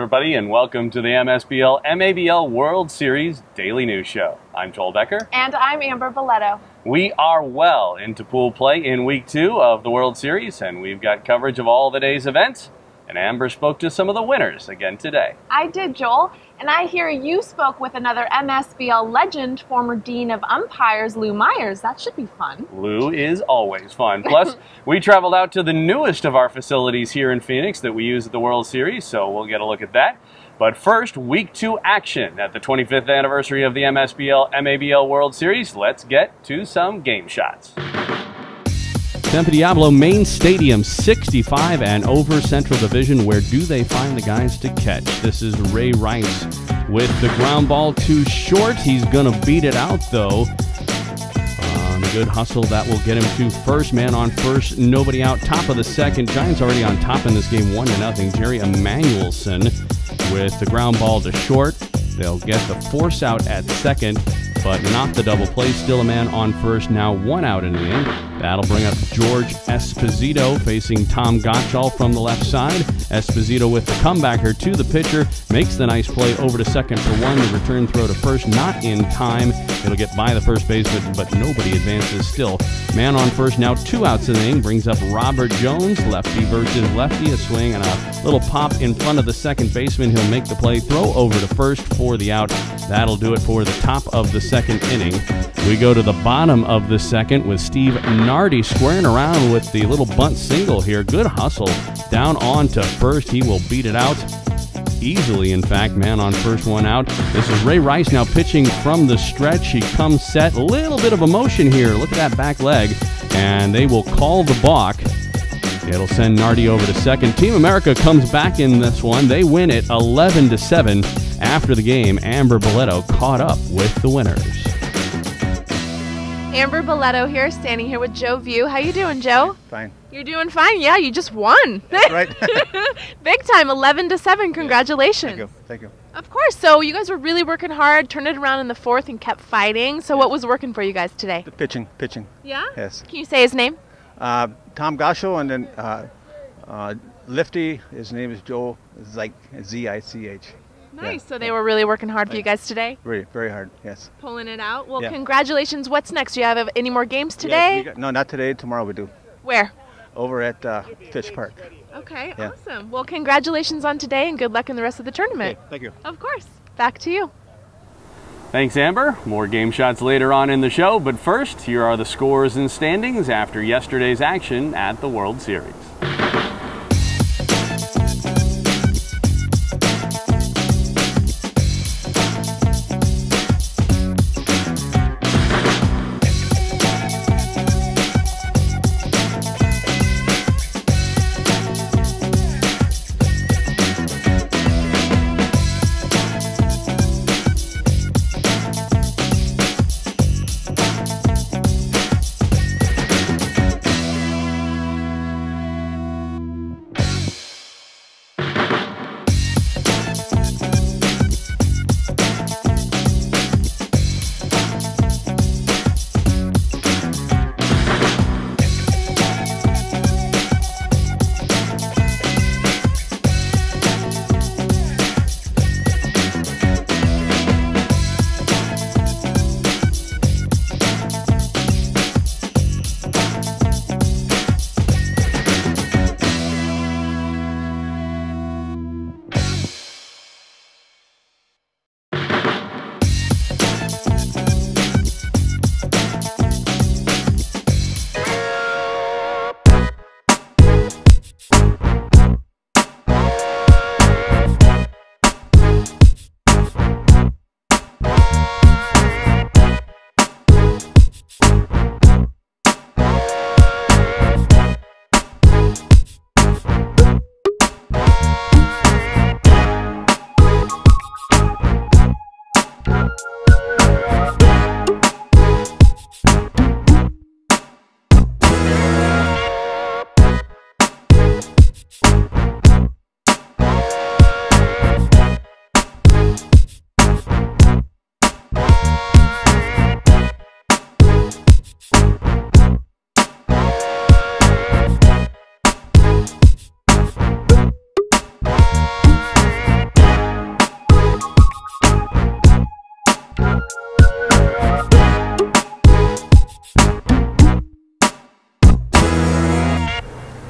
everybody, and welcome to the MSBL MABL World Series Daily News Show. I'm Joel Becker. And I'm Amber Boletto. We are well into pool play in Week 2 of the World Series, and we've got coverage of all the day's events. And Amber spoke to some of the winners again today. I did, Joel. And I hear you spoke with another MSBL legend, former Dean of Umpires, Lou Myers. That should be fun. Lou is always fun. Plus, we traveled out to the newest of our facilities here in Phoenix that we use at the World Series, so we'll get a look at that. But first, Week 2 action at the 25th anniversary of the MSBL MABL World Series. Let's get to some game shots. Tempe Diablo Main Stadium, 65 and over Central Division. Where do they find the guys to catch? This is Ray Rice with the ground ball too short. He's going to beat it out, though. A good hustle that will get him to first. Man on first, nobody out. Top of the second. Giants already on top in this game, 1-0. Jerry Emanuelson with the ground ball to short. They'll get the force out at second, but not the double play. Still a man on first, now 1 out in the inning. That'll bring up George Esposito facing Tom Gottschall from the left side. Esposito with the comebacker to the pitcher, makes the nice play over to second for 1. The return throw to first, not in time. It'll get by the first baseman, but nobody advances still. Man on first, now 2 outs in the inning. Brings up Robert Jones, lefty versus lefty. A swing and a little pop in front of the second baseman. He'll make the play, throw over to first for the out. That'll do it for the top of the second inning. We go to the bottom of the second with Steve Nardi squaring around with the little bunt single here. Good hustle down on to first. He will beat it out easily, in fact. Man on first, 1 out. This is Ray Rice now pitching from the stretch. He comes set. A little bit of emotion here. Look at that back leg. And they will call the balk. It'll send Nardi over to second. Team America comes back in this one. They win it 11-7. After the game, Amber Boletto caught up with the winners. Amber Boletto here, standing here with Joe View. How you doing, Joe? Fine. You're doing fine. Yeah, you just won. That's right. Big time, 11-7. Congratulations. Thank you. Thank you. Of course. So you guys were really working hard, turned it around in the fourth, and kept fighting. So what was working for you guys today? The pitching. Yeah? Yes. Can you say his name? Tom Gottschall, and then lefty, his name is Joe Zich. Nice. Yeah. So they were really working hard for you guys today? Really, very hard, yes. Pulling it out. Well, Yeah. Congratulations. What's next? Do you have any more games today? No, not today. Tomorrow we do. Where? Over at Fish Park. Okay, Yeah. awesome. Well, congratulations on today and good luck in the rest of the tournament. Okay, thank you. Of course. Back to you. Thanks, Amber. More game shots later on in the show, but first, here are the scores and standings after yesterday's action at the World Series.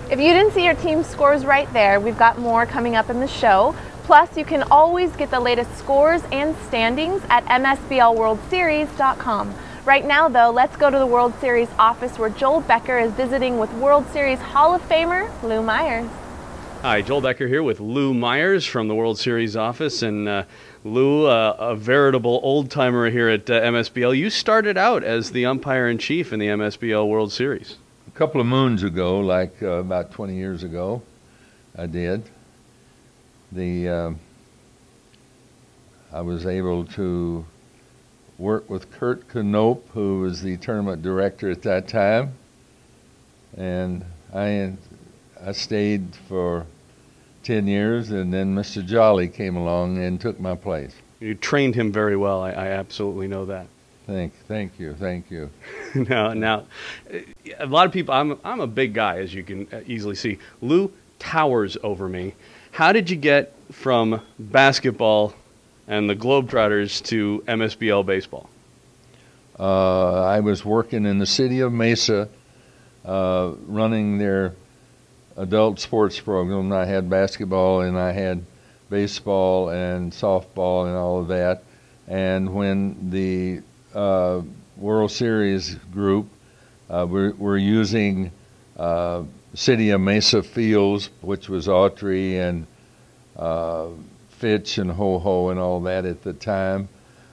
If you didn't see your team's scores right there, we've got more coming up in the show. Plus, you can always get the latest scores and standings at msblworldseries.com. Right now, though, let's go to the World Series office where Joel Becker is visiting with World Series Hall of Famer Lou Myers. Hi, Joel Becker here with Lou Myers from the World Series office. And Lou, a veritable old-timer here at MSBL. You started out as the umpire-in-chief in the MSBL World Series. A couple of moons ago, like about 20 years ago, I did. I was able to work with Kurt Knoop, who was the tournament director at that time, and I stayed for 10 years, and then Mr. Jolly came along and took my place. You trained him very well. I absolutely know that. Thank you. Now, a lot of people. I'm a big guy, as you can easily see. Lou towers over me. How did you get from basketball and the Globetrotters to MSBL baseball? I was working in the city of Mesa, running their adult sports program. I had basketball and I had baseball and softball and all of that. And when the World Series group were using City of Mesa fields, which was Autry and Fitch and Ho-Ho and all that at the time,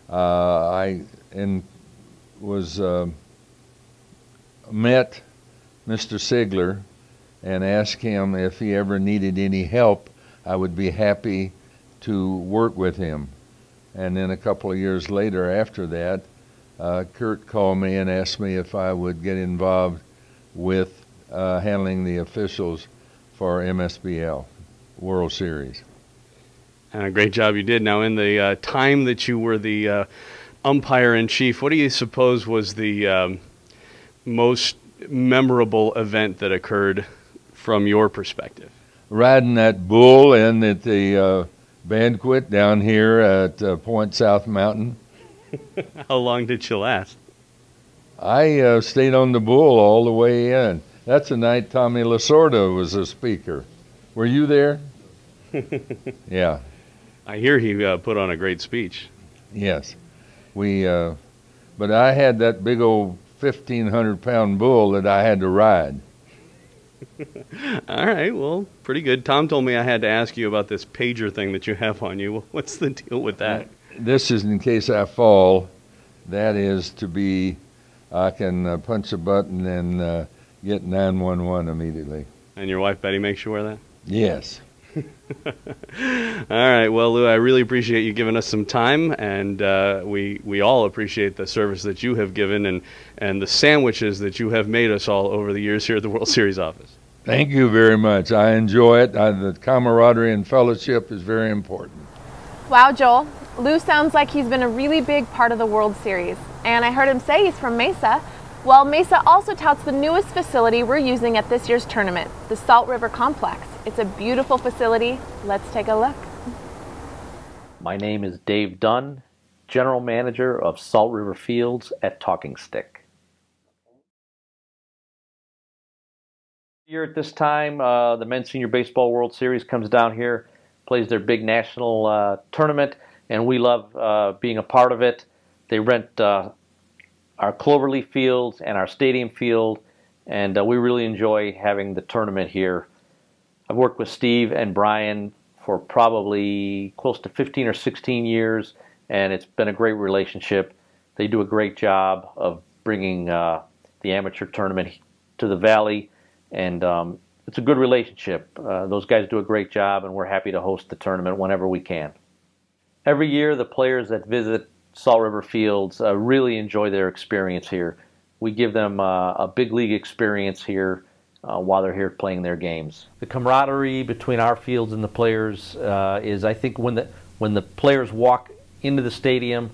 met Mr. Sigler and asked him if he ever needed any help, I would be happy to work with him. And then a couple of years later after that, Kurt called me and asked me if I would get involved with handling the officials for MSBL World Series. And a great job you did. Now, in the time that you were the umpire-in-chief, what do you suppose was the most memorable event that occurred from your perspective? Riding that bull in at the banquet down here at Point South Mountain. How long did you last? I stayed on the bull all the way in. That's the night Tommy Lasorda was a speaker. Were you there? Yeah. I hear he put on a great speech. Yes. But I had that big old 1,500-pound bull that I had to ride. All right, well, pretty good. Tom told me I had to ask you about this pager thing that you have on you. What's the deal with that? This is in case I fall. That is to be, I can punch a button and get 911 immediately. And your wife Betty makes you wear that? Yes. All right, well, Lou, I really appreciate you giving us some time, and we all appreciate the service that you have given and the sandwiches that you have made us all over the years here at the World Series office. Thank you very much. I enjoy it. The camaraderie and fellowship is very important. Wow, Joel. Lou sounds like he's been a really big part of the World Series. And I heard him say he's from Mesa. Well, Mesa also touts the newest facility we're using at this year's tournament, the Salt River Complex. It's a beautiful facility. Let's take a look. My name is Dave Dunn, General Manager of Salt River Fields at Talking Stick. Here at this time, the Men's Senior Baseball World Series comes down here, plays their big national tournament, and we love being a part of it. They rent our Cloverleaf fields and our stadium field, and we really enjoy having the tournament here. I've worked with Steve and Brian for probably close to 15 or 16 years, and it's been a great relationship. They do a great job of bringing the amateur tournament to the Valley, and it's a good relationship. Those guys do a great job, and we're happy to host the tournament whenever we can. Every year, the players that visit Salt River Fields really enjoy their experience here. We give them a big league experience here while they're here playing their games. The camaraderie between our fields and the players is, I think, when the players walk into the stadium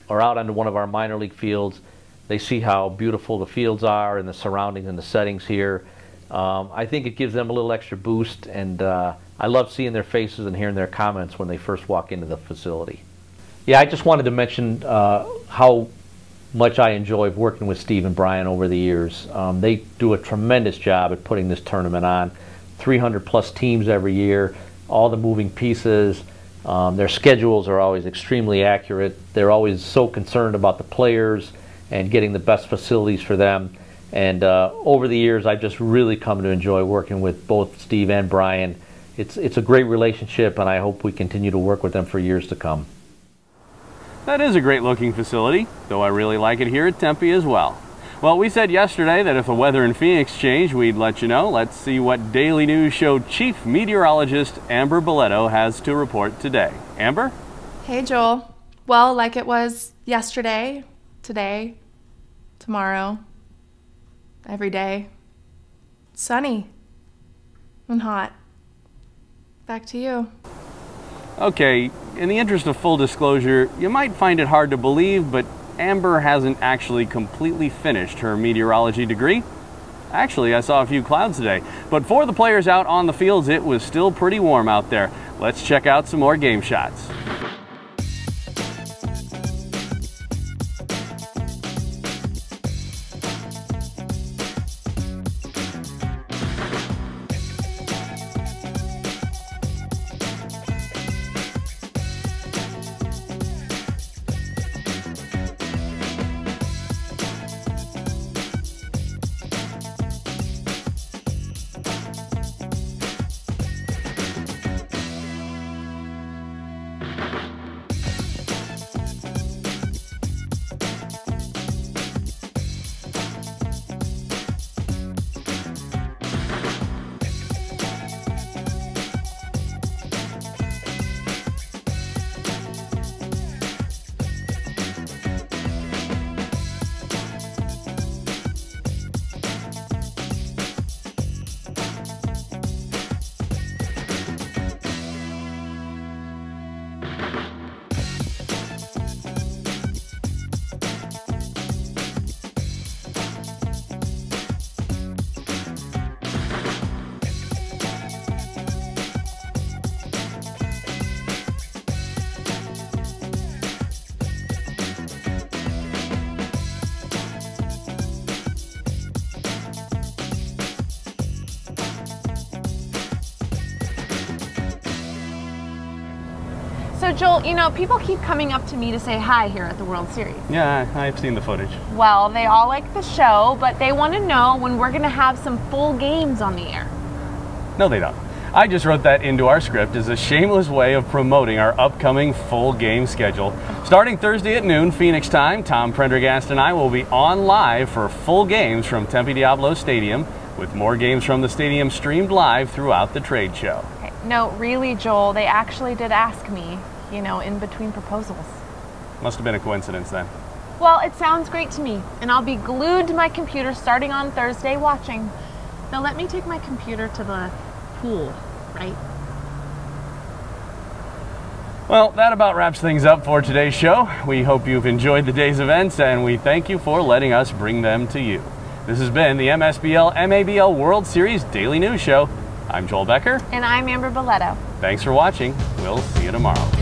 or out onto one of our minor league fields, they see how beautiful the fields are and the surroundings and the settings here. I think it gives them a little extra boost, and I love seeing their faces and hearing their comments when they first walk into the facility. Yeah, I just wanted to mention how much I enjoy working with Steve and Brian over the years. They do a tremendous job at putting this tournament on. 300 plus teams every year, all the moving pieces. Their schedules are always extremely accurate. They're always so concerned about the players and getting the best facilities for them. And over the years, I've just really come to enjoy working with both Steve and Brian. It's a great relationship, and I hope we continue to work with them for years to come. That is a great looking facility, though I really like it here at Tempe as well. Well, we said yesterday that if the weather in Phoenix changed, we'd let you know. Let's see what Daily News Show Chief Meteorologist Amber Boletto has to report today. Amber? Hey, Joel. Well, like it was yesterday, today, tomorrow, every day, sunny and hot. Back to you. Okay, in the interest of full disclosure, you might find it hard to believe, but Amber hasn't actually completely finished her meteorology degree. Actually, I saw a few clouds today, but for the players out on the fields, it was still pretty warm out there. Let's check out some more game shots. So Joel, you know, people keep coming up to me to say hi here at the World Series. Yeah, I've seen the footage. Well, they all like the show, but they want to know when we're going to have some full games on the air. No, they don't. I just wrote that into our script as a shameless way of promoting our upcoming full game schedule. Starting Thursday at noon Phoenix time, Tom Prendergast and I will be on live for full games from Tempe Diablo Stadium, with more games from the stadium streamed live throughout the trade show. Okay. No, really, Joel, they actually did ask me, you know, in between proposals. Must have been a coincidence then. Well, it sounds great to me, and I'll be glued to my computer starting on Thursday watching. Now let me take my computer to the pool, right? Well, that about wraps things up for today's show. We hope you've enjoyed the day's events, and we thank you for letting us bring them to you. This has been the MSBL MABL World Series Daily News Show. I'm Joel Becker. And I'm Amber Boletto. Thanks for watching. We'll see you tomorrow.